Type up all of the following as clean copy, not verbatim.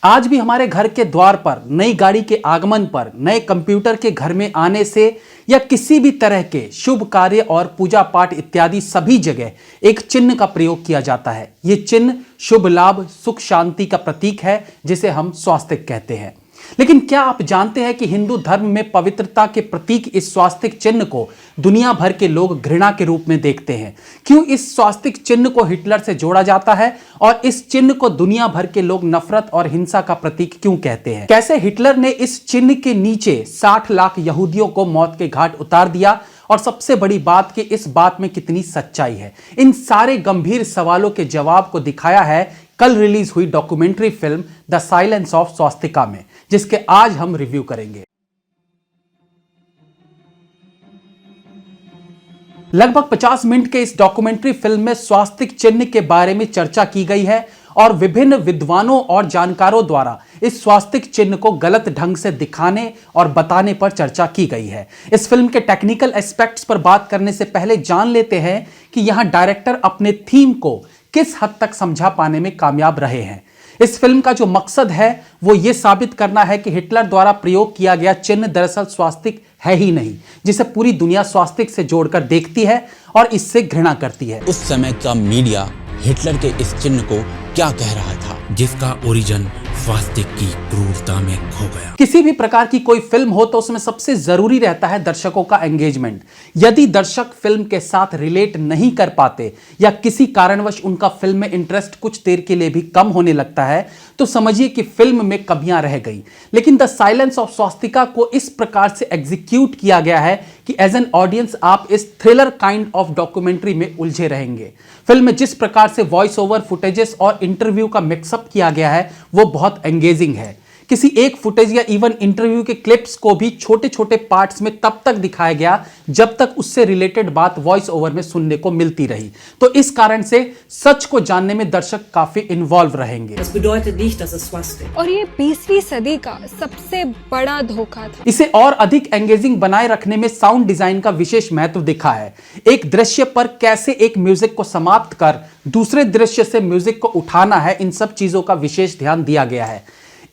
आज भी हमारे घर के द्वार पर, नई गाड़ी के आगमन पर, नए कंप्यूटर के घर में आने से या किसी भी तरह के शुभ कार्य और पूजा पाठ इत्यादि सभी जगह एक चिन्ह का प्रयोग किया जाता है। ये चिन्ह शुभ लाभ, सुख, शांति का प्रतीक है, जिसे हम स्वास्तिक कहते हैं। लेकिन क्या आप जानते हैं कि हिंदू धर्म में पवित्रता के प्रतीक इस स्वास्तिक चिन्ह को दुनिया भर के लोग घृणा के रूप में देखते हैं? क्यों इस स्वास्तिक चिन्ह को हिटलर से जोड़ा जाता है और इस चिन्ह को दुनिया भर के लोग नफरत और हिंसा का प्रतीक क्यों कहते हैं? कैसे हिटलर ने इस चिन्ह के नीचे 60 लाख यहूदियों को मौत के घाट उतार दिया, और सबसे बड़ी बात कि इस बात में कितनी सच्चाई है? इन सारे गंभीर सवालों के जवाब को दिखाया है कल रिलीज हुई documentary film the silence of Swastika में, जिसके आज हम रिव्यू करेंगे। लगभग 50 मिनट के इस डॉक्यूमेंट्री फिल्म में स्वास्तिक चिन्ह के बारे में चर्चा की गई है और विभिन्न विद्वानों और जानकारों द्वारा इस स्वास्तिक चिन्ह को गलत ढंग से दिखाने और बताने पर चर्चा की गई है। इस फिल्म के टेक्निकल एस्पेक्ट्स पर बात करने से पहले जान लेते हैं कि यहां डायरेक्टर अपने थीम को किस हद तक समझा पाने में कामयाब रहे हैं। इस फिल्म का जो मकसद है वो ये साबित करना है कि हिटलर द्वारा प्रयोग किया गया चिन्ह दरअसल स्वास्तिक है ही नहीं, जिसे पूरी दुनिया स्वास्तिक से जोड़कर देखती है और इससे घृणा करती है। उस समय का मीडिया हिटलर के इस चिन्ह को क्या कह रहा था, जिसका ओरिजिन स्वास्तिक की क्रूरता में खो गया। किसी भी प्रकार की कोई फिल्म हो तो उसमें सबसे जरूरी रहता है दर्शकों का एंगेजमेंट। यदि दर्शक फिल्म के साथ रिलेट नहीं कर पाते या किसी कारणवश उनका फिल्म में इंटरेस्ट कुछ देर के लिए भी कम होने लगता है तो समझिए कि फिल्म में कमियां रह गई। लेकिन द साइलेंस ऑफ स्वास्तिका को इस प्रकार से एग्जीक्यूट किया गया है कि एज एन ऑडियंस आप इस थ्रिलर काइंड ऑफ डॉक्यूमेंट्री में उलझे रहेंगे। फिल्म में जिस प्रकार से वॉइस ओवर फुटेजेस और इंटरव्यू का मिक्सअप किया गया है वो बहुत एंगेजिंग है। किसी एक फुटेज या इवन इंटरव्यू के क्लिप्स को भी छोटे छोटे पार्ट्स में तब तक दिखाया गया जब तक उससे रिलेटेड बात वॉइस ओवर में सुनने को मिलती रही। तो इस कारण से सच को जानने में दर्शक काफी इन्वॉल्व रहेंगे। और ये 20वीं सदी का सबसे बड़ा धोखा था। इसे और अधिक एंगेजिंग बनाए रखने में साउंड डिजाइन का विशेष महत्व दिखा है। एक दृश्य पर कैसे एक म्यूजिक को समाप्त कर दूसरे दृश्य से म्यूजिक को उठाना है, इन सब चीजों का विशेष ध्यान दिया गया है।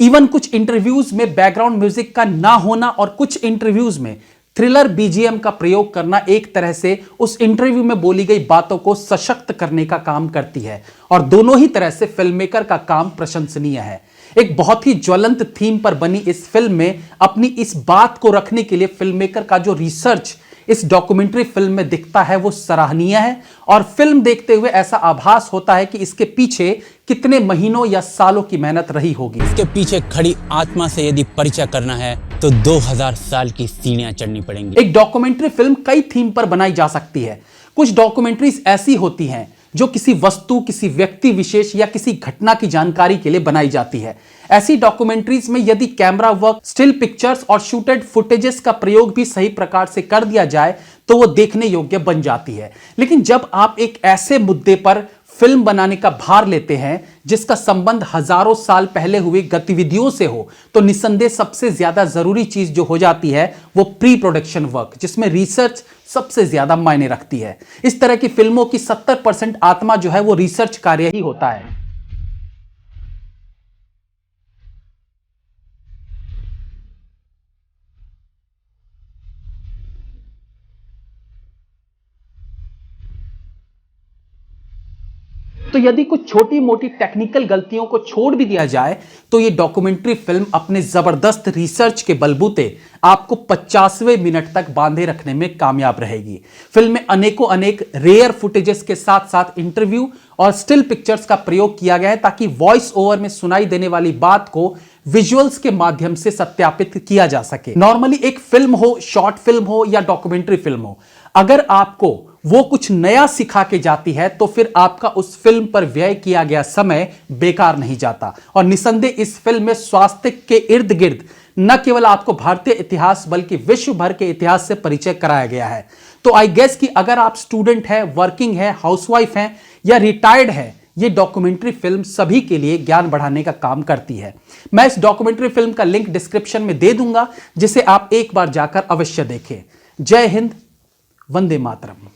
इवन कुछ इंटरव्यूज में बैकग्राउंड म्यूजिक का ना होना और कुछ इंटरव्यूज में थ्रिलर बीजीएम का प्रयोग करना एक तरह से उस इंटरव्यू में बोली गई बातों को सशक्त करने का काम करती है, और दोनों ही तरह से फिल्म मेकर का काम प्रशंसनीय है। एक बहुत ही ज्वलंत थीम पर बनी इस फिल्म में अपनी इस बात को रखने के लिए फिल्म मेकर का जो रिसर्च इस डॉक्यूमेंट्री फिल्म में दिखता है वो सराहनीय है, और फिल्म देखते हुए ऐसा आभास होता है कि इसके पीछे कितने महीनों या सालों की मेहनत रही होगी। इसके पीछे खड़ी आत्मा से यदि परिचय करना है तो 2000 साल की सीढ़ियां चढ़नी पड़ेंगी। एक डॉक्यूमेंट्री फिल्म कई थीम पर बनाई जा सकती है। कुछ डॉक्यूमेंट्रीज ऐसी होती हैं जो किसी वस्तु, किसी व्यक्ति विशेष या किसी घटना की जानकारी के लिए बनाई जाती है। ऐसी डॉक्यूमेंट्रीज में यदि कैमरा वर्क, स्टिल पिक्चर्स और शूटेड फुटेजेस का प्रयोग भी सही प्रकार से कर दिया जाए तो वो देखने योग्य बन जाती है। लेकिन जब आप एक ऐसे मुद्दे पर फिल्म बनाने का भार लेते हैं जिसका संबंध हजारों साल पहले हुई गतिविधियों से हो, तो निस्संदेह सबसे ज्यादा जरूरी चीज जो हो जाती है वो प्री प्रोडक्शन वर्क, जिसमें रिसर्च सबसे ज्यादा मायने रखती है। इस तरह की फिल्मों की 70% आत्मा जो है वो रिसर्च कार्य ही होता है। तो यदि कुछ छोटी मोटी टेक्निकल गलतियों को छोड़ भी दिया जाए तो ये डॉक्यूमेंट्री फिल्म अपने जबरदस्त रिसर्च के बलबूते आपको 50वें मिनट तक बांधे रखने में कामयाब रहेगी। फिल्म में अनेकों अनेक रेयर फुटेजेस के साथ साथ इंटरव्यू और स्टिल पिक्चर्स का प्रयोग किया गया है ताकि वॉइस ओवर में सुनाई देने वाली बात को विजुअल्स के माध्यम से सत्यापित किया जा सके। नॉर्मली एक फिल्म हो, शॉर्ट फिल्म हो या डॉक्यूमेंट्री फिल्म हो, अगर आपको वो कुछ नया सिखा के जाती है तो फिर आपका उस फिल्म पर व्यय किया गया समय बेकार नहीं जाता। और निसंदेह इस फिल्म में स्वास्तिक के इर्द गिर्द न केवल आपको भारतीय इतिहास बल्कि विश्व भर के इतिहास से परिचय कराया गया है। तो आई गेस कि अगर आप स्टूडेंट हैं, वर्किंग है, हाउसवाइफ हैं या रिटायर्ड है, ये डॉक्यूमेंट्री फिल्म सभी के लिए ज्ञान बढ़ाने का काम करती है। मैं इस डॉक्यूमेंट्री फिल्म का लिंक डिस्क्रिप्शन में दे दूंगा, जिसे आप एक बार जाकर अवश्य देखें। जय हिंद, वंदे मातरम।